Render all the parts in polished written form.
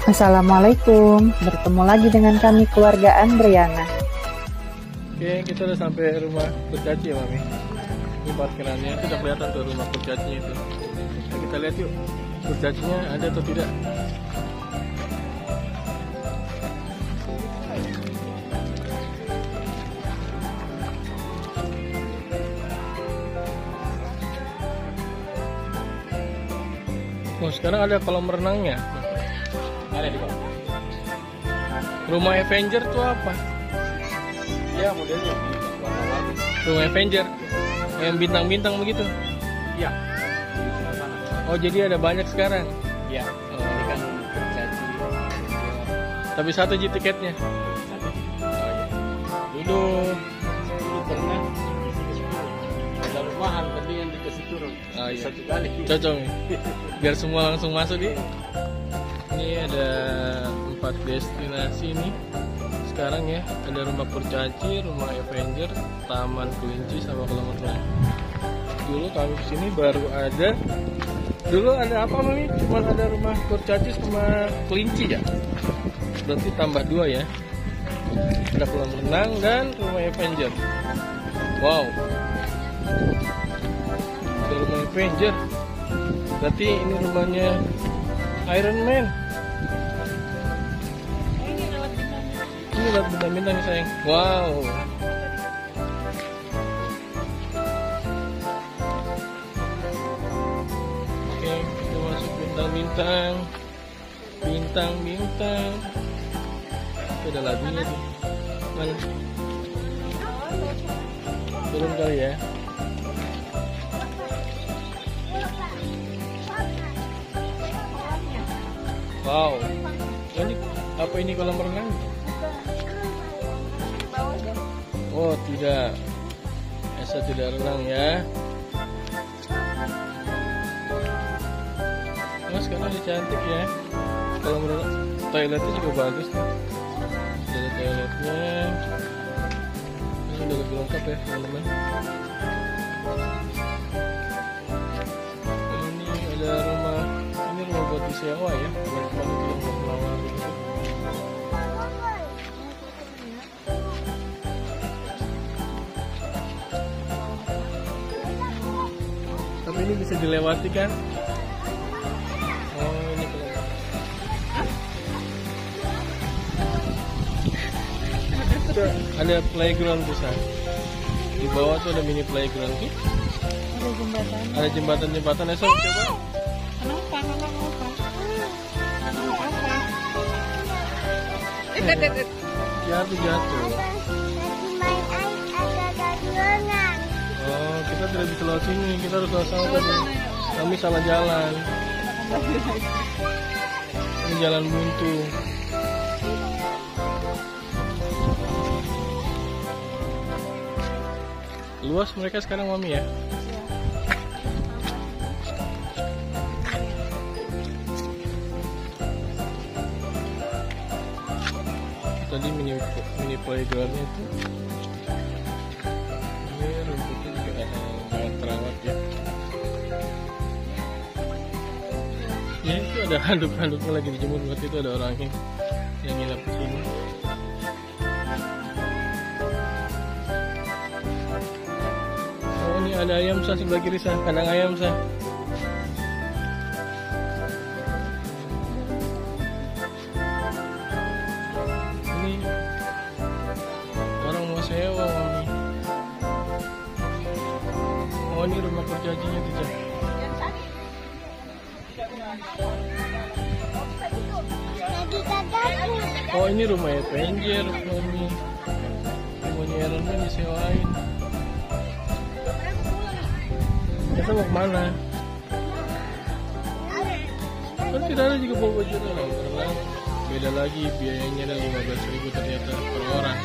Assalamualaikum, bertemu lagi dengan kami keluarga Andriana. Oke, kita udah sampai rumah kurcaci ya Mami. Ini parkirannya, itu udah kelihatan tuh rumah kurcacinya itu. Nah, kita lihat yuk, kurcacinya ada atau tidak. Oh, sekarang ada kolam renangnya. Ada di bawah. Rumah Avenger tuh apa? Ya, modelnya warna-warni. Rumah Avenger yang bintang-bintang begitu. Iya. Oh, jadi ada banyak sekarang. Iya. Ini kan kurcaci. Tapi satu aja tiketnya. Satu. Oh, iya. Dulu Pernah di sini 10. Terlalu mahal, mendingan dikasih turun. Oh, iya. Satu kali. Cocok nih. Biar semua langsung masuk nih. Ini ada 4 destinasi nih. Sekarang ya, ada rumah kurcaci, rumah Avenger, taman kelinci sama kolam renang. Dulu kami kesini baru ada. Dulu ada apa Mami? Cuma ada rumah kurcaci sama kelinci ya. Berarti tambah 2 ya. Ada kolam renang dan rumah Avenger. Wow. Ada rumah Avenger. Berarti ini rumahnya Iron Man. Ini lihat bintang-bintang nih sayang. Wow. Oke, kita masuk bintang-bintang. Bintang-bintang. Itu ada lagunya tuh. Mana? Turun kali ya. Wow. Ini apa ini kolam renang? Oh tidak, Esa tidak renang ya. Oh sekarang udah cantik ya. Kolam renang, toiletnya juga bagus nih. Ada toiletnya. Ini udah lebih lengkap ya teman-teman. Ini ada rumah, ini rumah buat disewa ya. Buat teman itu yang mau melawar gitu. Tapi ini bisa dilewati kan? Oh ini kelihatan. Ada playground bisa. Di bawah tuh ada mini playground tuh. Ada jembatan. Ada jembatan-jembatan. Esok coba. Kenapa? Jatuh. Oh kita tidak bisa lewat sini. Kita harus lewat sana tadi. Kami salah jalan. Ini jalan buntu. Luas mereka sekarang Mami ya. Tadi mini playgroundnya itu. Ini rumputnya juga sangat terawat ya. Ya itu ada handuk-handuknya lagi dijemur, berarti itu ada orangnya yang nginep di sini. Oh ini ada ayam sah sebelah kiri sah, kandang ayam sah. Ini orang mau sewa Mami. Oh ini rumah kurcacinya tuh. Oh ini rumah Avenger Mami. Rumahnya Iron Man disewain. Kita mau kemana? Kan tidak ada juga bawa baju renang. Beda lagi biayanya ada 15.000 ternyata per orang.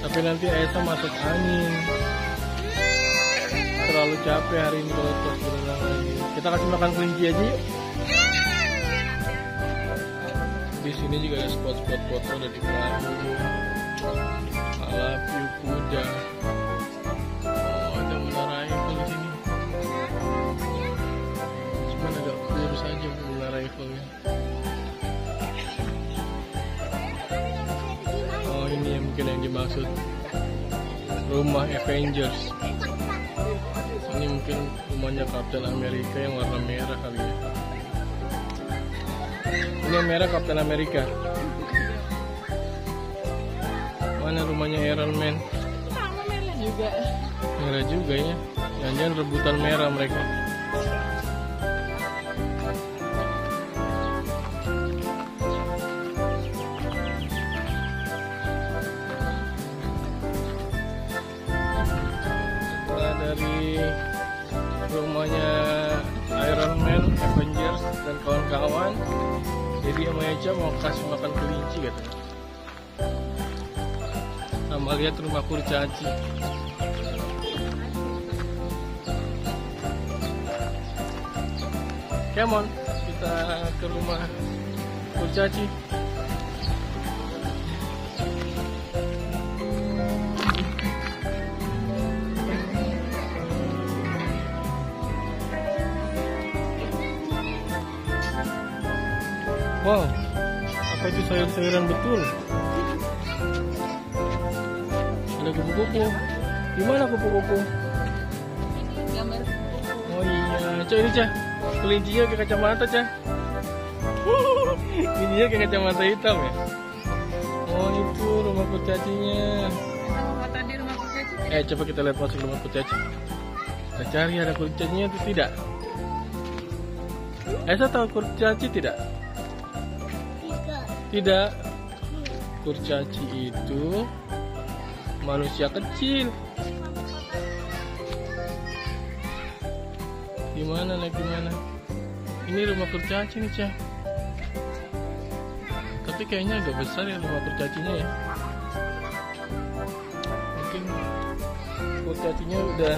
Tapi nanti Aisyah masuk angin. Terlalu capek hari ini kalau terus berenang lagi. Kita kasih makan kelinci aja yuk. Di sini juga ada spot-spot foto dari perahu. Alapi kuda. Oh, ada menara Eiffel di sini. Cuman agak kurus levelnya. Oh, ini yang mungkin yang dimaksud rumah Avengers. Ini mungkin rumahnya Captain America yang warna merah kali ya. Ini yang merah Captain America. Mana rumahnya Iron Man? Sama merah juga. Merah juga ya. Jangan-jangan rebutan merah mereka. Setelah dari rumahnya Iron Man, Avengers dan kawan-kawan, jadi sama Eja mau kasih makan kelinci katanya. Sama lihat rumah kurcaci. Come on, kita ke rumah kurcaci. Wow, apa itu sayur-sayuran betul? Ada kupu-kupu. Gimana kupu-kupu? Gambar. Oh iya, Cah ini Cah. Kelincinya kayak kacamata Cah. Kelincinya kayak kacamata hitam ya. Oh itu rumah kurcacinya. Sama tadi rumah kurcaci. Coba kita lihat masuk rumah kurcaci. Kita cari ada kurcacinya itu tidak. Esa tahu kurcaci tidak? Tidak. Kurcaci itu manusia kecil. Gimana nak gimana? Ini rumah kurcaci nih Cah. Tapi kayaknya agak besar ya rumah kurcacinya ya. Mungkin kurcacinya udah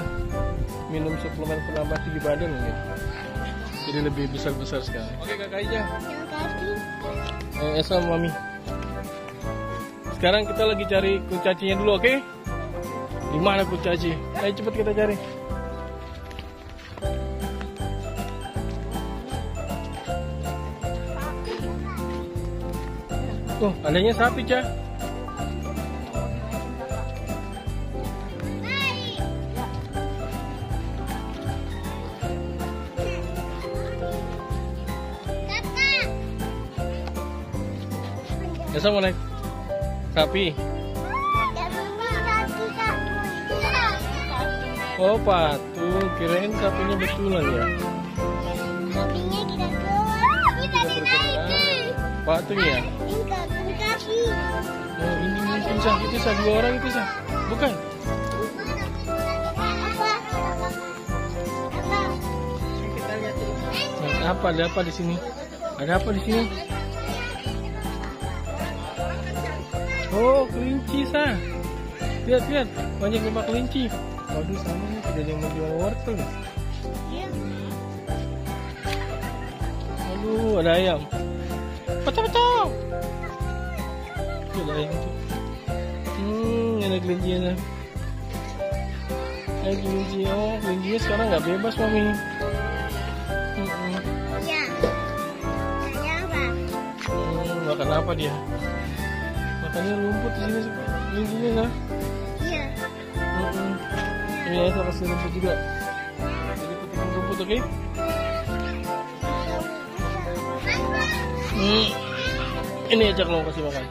minum suplemen penambah tinggi badan mungkin. Jadi lebih besar-besar sekarang. Oke kakak Ija. Esa mami. Sekarang kita lagi cari kurcacinya dulu, oke? Di mana kurcaci? Ayo cepet kita cari. Tuh, adanya sapi, Cah. Esa mau naik sapi. Oh, patung. Kirain sapinya betulan ya. Sapinya kita keluar, kita naik. Patung ya? Oh, ini itu sah 2 orang itu sah. Bukan? Kita lihat dulu. Ada apa di sini? Ada apa di sini? Oh, kelinci sah. Lihat, banyak rumah kelinci. Waduh, sana nih tidak ada yang mau jual wortel. Aduh, ada ayam. Pecah. Ada ayam tuh. Ada kelincinya. Kelinci. Oh, kelincinya sekarang nggak bebas, Mami. Ya. Tanya apa? Makan apa dia? Makannya rumput di sini kelincinya, nah. Iya. Ini ya, saya kasih rumput juga. Jadi petikin rumput, oke? Ini aja kalau mau kasih makan.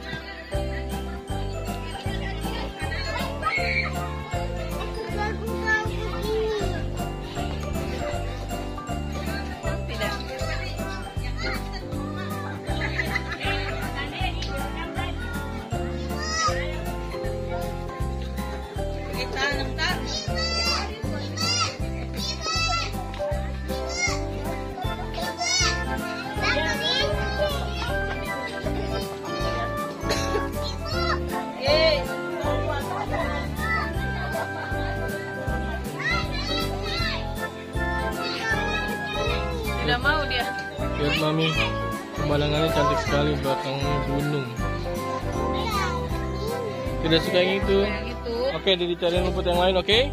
Tidak mau dia. Lihat Mami, pemandangannya cantik sekali, belakangnya gunung. Tidak suka yang itu. Yang itu Oke, jadi cari rumput yang lain, oke?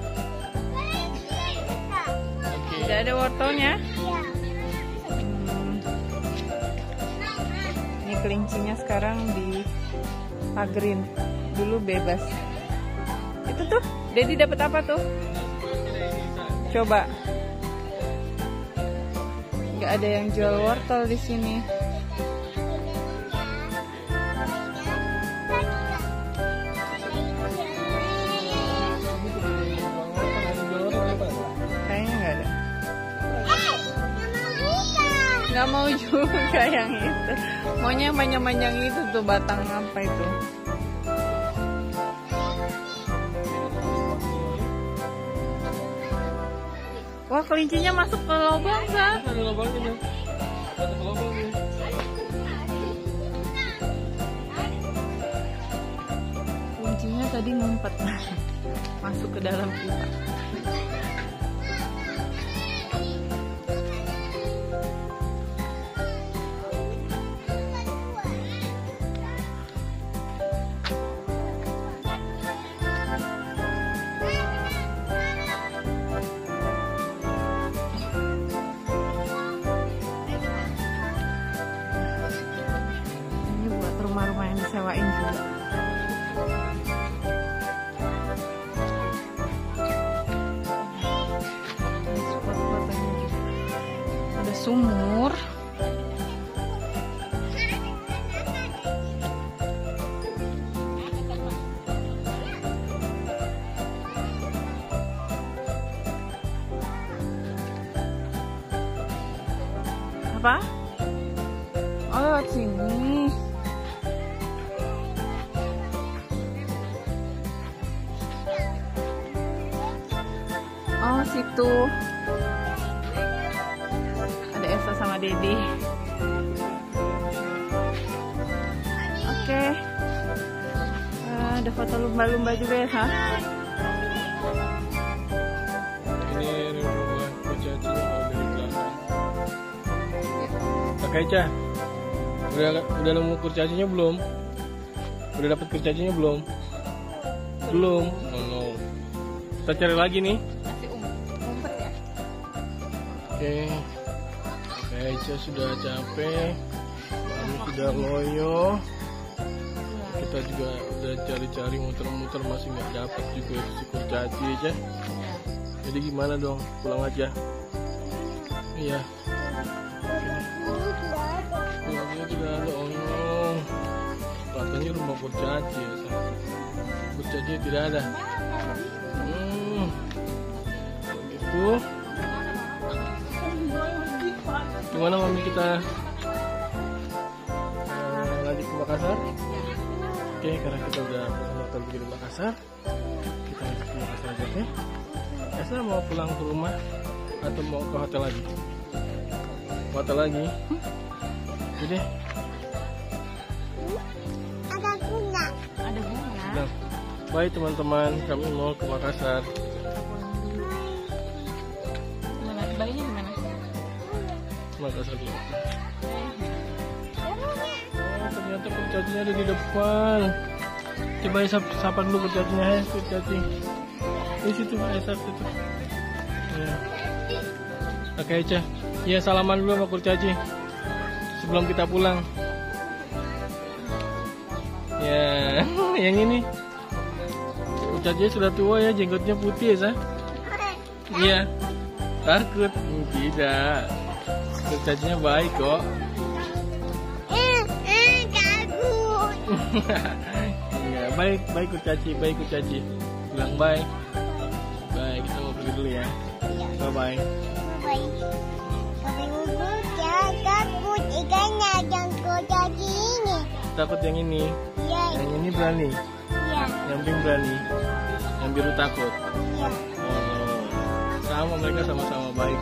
tidak ada wortelnya. kelincinya sekarang dipagerin. Dulu bebas. Itu tuh, Dedi dapat apa tuh? Coba. Nggak ada yang jual wortel di sini. Kayaknya nggak ada. Nggak mau juga yang itu. Maunya yang panjang-panjang itu tuh, batang apa itu? Wah, kelincinya masuk ke lubang, Sa. Ada lubangnya. Ada lubangnya. Kelincinya tadi ngumpet masuk ke dalam pipa. Ini buat rumah-rumah yang disewain juga. Ada sumur. Apa? Oh, lewat sini. Oh, situ. Ada Esa sama Dedi. Oke. Ada foto lumba-lumba juga ya, Sa? Ini rumah kurcaci kalau dari belakang. Kak Eca, udah nemu kurcacinya belum? Udah dapet kurcacinya belum? Belum. Oh no. Kita cari lagi nih. Masih umpet ya. Oke. Kak Eca sudah capek. Kami sudah loyo. Kita juga udah cari-cari muter-muter masih nggak dapet juga si kurcaci aja. Jadi gimana dong? Pulang aja. Iya. Pulangnya tidak ada. Oh no. Katanya rumah kurcaci ya. Kurcaci tidak ada. Itu. Gimana mami kita lanjut ke Makassar? Oke, karena kita udah hotel di Makassar, kita lanjut ke Makassar aja, oke? Esa mau pulang ke rumah atau mau ke hotel lagi? Hotel lagi? Jadi, Ada bunga. Ada bunga. nah, bye teman-teman, kami mau ke Makassar. Mana bayinya di mana? Makassar dulu. Oh, ternyata kurcacinya ada di depan. Coba ya sapa dulu kurcacinya, ya kurcaci. Di situ, Aisyah situ. Ya. Oke aja. Ya salaman dulu sama kurcaci sebelum kita pulang. Ya, yang ini. Kurcacinya sudah tua ya, jenggotnya putih ya, Sa? Iya. Takut? Tidak. Kurcacinya baik kok. Takut. Iya, baik kurcaci, baik kurcaci. Bilang bye. Bye, kita mau pergi dulu ya. Bye bye. Baik. Tapi Gugu jangan takut ikannya, jangan kurcaci ini. Takut yang ini. Iya, Yang ini berani. iya, Yang pink berani. Yang biru takut. iya. Oh, sama mereka sama-sama baik.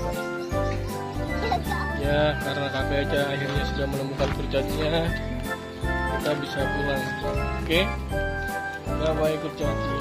Ya, karena kakek aja akhirnya sudah menemukan kurcacinya, kita bisa pulang. Oke? Bye bye kurcaci.